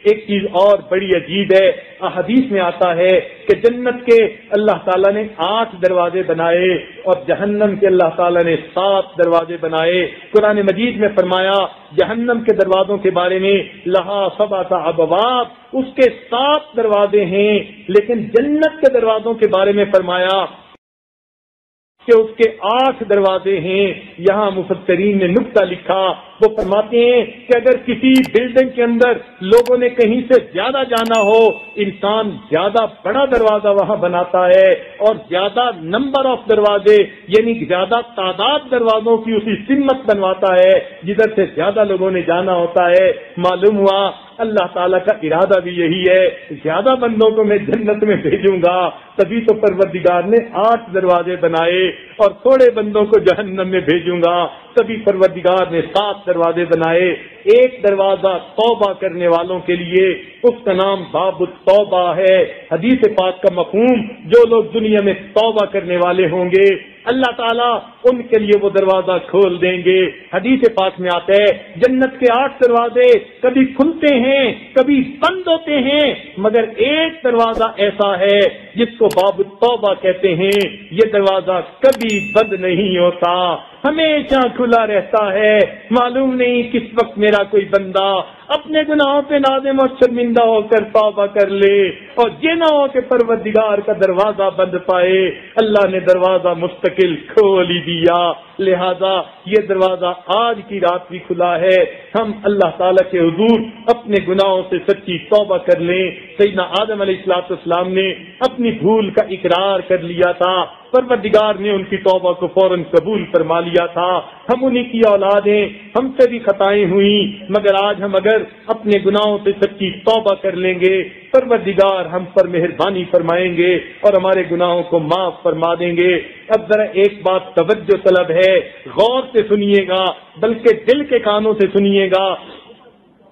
ایک چیز اور بڑی عجیب ہے، احادیث میں آتا ہے کہ جنت کے اللہ تعالیٰ نے 8 دروازے بنائے اور جہنم کے اللہ تعالیٰ نے 7 دروازے بنائے۔ قرآن مجید میں فرمایا جہنم کے دروازوں کے بارے میں لہا 7 ابواب، اس کے 7 دروازے ہیں، لیکن جنت کے دروازوں کے بارے میں فرمایا کہ اس کے 8 دروازے ہیں۔ یہاں مفسرین نے نکتہ لکھا، وہ فرماتے ہیں کہ اگر کسی بلڈنگ کے اندر لوگوں نے کہیں سے زیادہ جانا ہو، انسان زیادہ بڑا دروازہ وہاں بناتا ہے اور زیادہ نمبر آف دروازے یعنی زیادہ تعداد دروازوں کی اسی سمت بنواتا ہے جدھر سے زیادہ لوگوں نے جانا ہوتا ہے۔ معلوم ہوا اللہ تعالیٰ کا ارادہ بھی یہی ہے، زیادہ بندوں کو میں جنت میں بھیجوں گا، تبھی تو پروردگار نے 8 دروازے بنائے، اور تھوڑے بندوں کو جہنم میں بھیجوں گا تبھی پروردگار نے 7 دروازے بنائے۔ ایک دروازہ توبہ کرنے والوں کے لیے، اس کا نام باب التوبہ ہے۔ حدیث پاک کا مفہوم، جو لوگ دنیا میں توبہ کرنے والے ہوں گے اللہ تعالیٰ ان کے لیے وہ دروازہ کھول دیں گے۔ حدیث پاک میں آتا ہے جنت کے 8 دروازے کبھی کھلتے ہیں کبھی بند ہوتے ہیں، مگر ایک دروازہ ایسا ہے جس کو باب التوبہ کہتے ہیں، یہ دروازہ کبھی بند نہیں ہوتا، ہمیشہ کھلا رہتا ہے۔ معلوم نہیں کس وقت میرا کوئی بندہ اپنے گناہوں پہ نادم اور شرمندہ ہو کر توبہ کر لے اور یہ نہ ہو کہ پروردگار کا دروازہ بند پائے۔ اللہ نے دروازہ مستقل کھول ہی دیا، لہذا یہ دروازہ آج کی رات بھی کھلا ہے۔ ہم اللہ تعالیٰ کے حضور اپنے گناہوں سے سچی توبہ کر لیں۔ سیدنا آدم علیہ السلام نے اپنی بھول کا اقرار کر لیا تھا، پروردگار نے ان کی توبہ کو فوراً قبول فرما لیا تھا۔ ہم انہی کی اولاد ہیں، ہم سے بھی خطائیں ہوئیں، مگر آج ہم اگر اپنے گناہوں سے سچی توبہ کر لیں گے پروردگار ہم پر مہربانی فرمائیں گے اور ہمارے گناہوں کو معاف فرما دیں گے۔ اب ذرا ایک بات توجہ طلب ہے، غور سے سنیے گا، بلکہ دل کے کانوں سے سنیے گا۔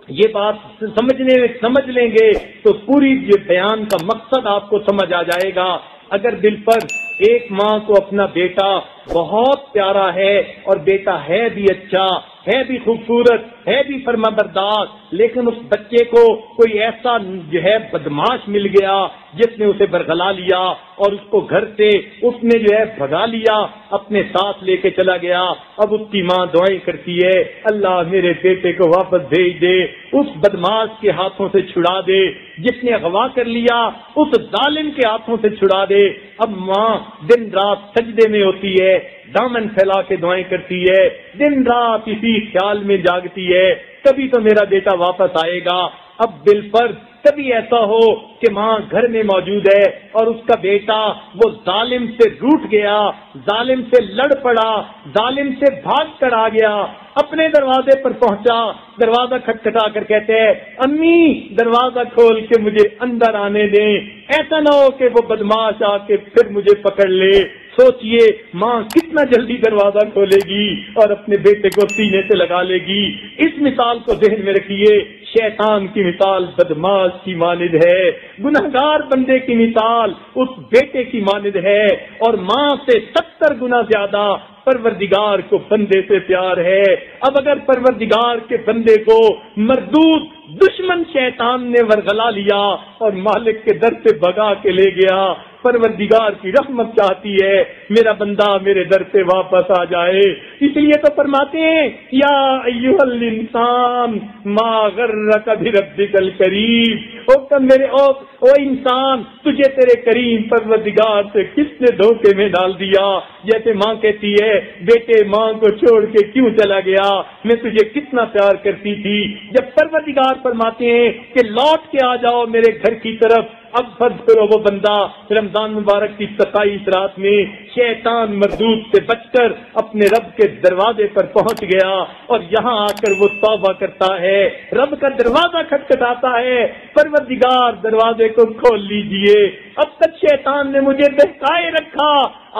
یہ بات سمجھ لیں گے تو پوری یہ بیان کا مقصد آپ کو سمجھ آ جائے گا۔ اگر دل پر ایک ماں کو اپنا بیٹا بہت پیارا ہے اور بیٹا ہے بھی اچھا، ہے بھی خوبصورت، ہے بھی فرمانبردار، لیکن اس بچے کو کوئی ایسا جو ہے بدماش مل گیا جس نے اسے برگلا لیا اور اس کو گھر سے اس نے جو ہے بھگا لیا، اپنے ساتھ لے کے چلا گیا، اب اس کی ماں دعائیں کرتی ہے اللہ میرے بیٹے کو واپس بھیج دے، اس بدماش کے ہاتھوں سے چھڑا دے، جس نے اغوا کر لیا اس ظالم کے ہاتھوں سے چھڑا دے۔ اب ماں دن رات سجدے میں ہوتی ہے، دامن پھیلا کے دعائیں کرتی ہے، دن رات اسی خیال میں جاگتی ہے کبھی تو میرا بیٹا واپس آئے گا۔ اب دل پر کبھی ایسا ہو کہ ماں گھر میں موجود ہے اور اس کا بیٹا وہ ظالم سے روٹھ گیا، ظالم سے لڑ پڑا، ظالم سے بھاگ کر آ گیا، اپنے دروازے پر پہنچا، دروازہ کھٹکھٹا کر کہتے ہیں امی دروازہ کھول کے مجھے اندر آنے دیں، ایسا نہ ہو کہ وہ بدماش آ کے پھر مجھے پکڑ لے۔ سوچئے ماں کتنا جلدی دروازہ کھولے گی اور اپنے بیٹے کو سینے سے لگا لے گی۔ اس مثال کو ذہن میں رکھیے، شیطان کی مثال بدماش کی مانند ہے، گنہگار بندے کی مثال اس بیٹے کی مانند ہے، اور ماں سے 70 گنا زیادہ پروردگار کو بندے سے پیار ہے۔ اب اگر پروردگار کے بندے کو مردود دشمن شیطان نے ورغلا لیا اور مالک کے در سے بھگا کے لے گیا، پروردگار کی رحمت چاہتی ہے میرا بندہ میرے در سے واپس آ جائے، اس لیے تو فرماتے ہیں یا ایھا الانسان ما غرک بربک الکریم، او انسان تجھے تیرے کریم پروردگار سے کس نے دھوکے میں ڈال دیا۔ جیسے ماں کہتی ہے بیٹے ماں کو چھوڑ کے کیوں چلا گیا، میں تجھے کتنا پیار کرتی تھی۔ جب پروردگار فرماتے ہیں کہ لوٹ کے آ جاؤ میرے گھر کی طرف، اب فرض کرو وہ بندہ رمضان مبارک کی 27 رات میں شیطان مردود سے بچ کر اپنے رب کے دروازے پر پہنچ گیا اور یہاں آ کر وہ توبہ کرتا ہے، رب کا دروازہ کھٹکھٹاتا ہے، پروردگار دروازے کو کھول لیجئے، اب تک شیطان نے مجھے بہکائے رکھا،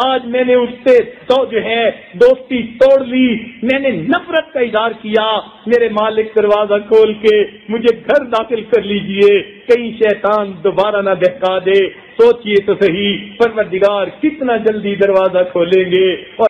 آج میں نے اس سے جو ہے دوستی توڑ لی، میں نے نفرت کا اظہار کیا، میرے مالک دروازہ کھول کے مجھے گھر داخل کر لیجئے، کہیں شیطان دوبارہ نہ بہکا دے۔ سوچئے تو صحیح پروردگار کتنا جلدی دروازہ کھولیں گے اور